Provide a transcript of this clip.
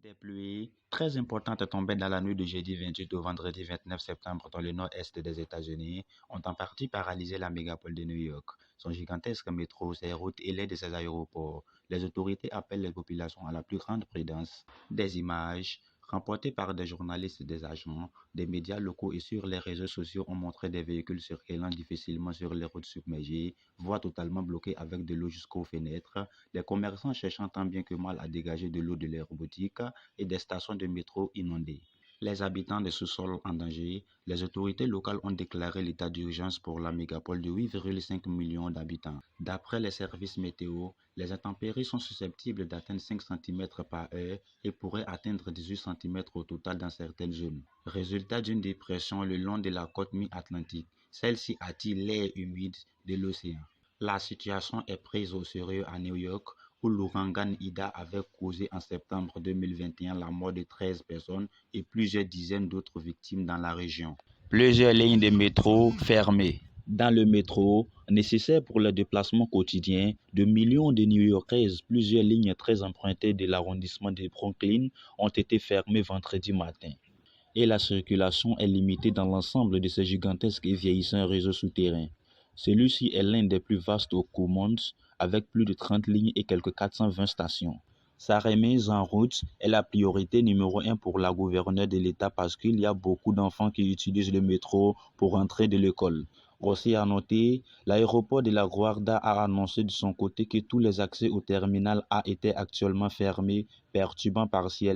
Des pluies très importantes tombaient dans la nuit de jeudi 28 au vendredi 29 septembre dans le nord-est des États-Unis ont en partie paralysé la mégapole de New York, son gigantesque métro, ses routes et l'aide de ses aéroports. Les autorités appellent les populations à la plus grande prudence. Des images rapportées par des journalistes, des agents, des médias locaux et sur les réseaux sociaux ont montré des véhicules circulant difficilement sur les routes submergées, voies totalement bloquées avec de l'eau jusqu'aux fenêtres, les commerçants cherchant tant bien que mal à dégager de l'eau de leurs boutiques et des stations de métro inondées. Les habitants des sous-sols en danger, les autorités locales ont déclaré l'état d'urgence pour la mégapole de 8,5 millions d'habitants. D'après les services météo, les intempéries sont susceptibles d'atteindre 5 cm par heure et pourraient atteindre 18 cm au total dans certaines zones. Résultat d'une dépression le long de la côte mi-atlantique, celle-ci attire l'air humide de l'océan. La situation est prise au sérieux à New York, où l'ouragan Ida avait causé en septembre 2021 la mort de 13 personnes et plusieurs dizaines d'autres victimes dans la région. Plusieurs lignes de métro fermées. Dans le métro, nécessaire pour le déplacement quotidien de millions de New-Yorkaises, plusieurs lignes très empruntées de l'arrondissement de Brooklyn ont été fermées vendredi matin. Et la circulation est limitée dans l'ensemble de ces gigantesques et vieillissants réseaux souterrains. Celui-ci est l'un des plus vastes au monde, avec plus de 30 lignes et quelques 420 stations. Sa remise en route est la priorité numéro 1 pour la gouverneure de l'État parce qu'il y a beaucoup d'enfants qui utilisent le métro pour entrer de l'école. Aussi à noter, l'aéroport de La Guardia a annoncé de son côté que tous les accès au terminal A étaient actuellement fermés, perturbant partiellement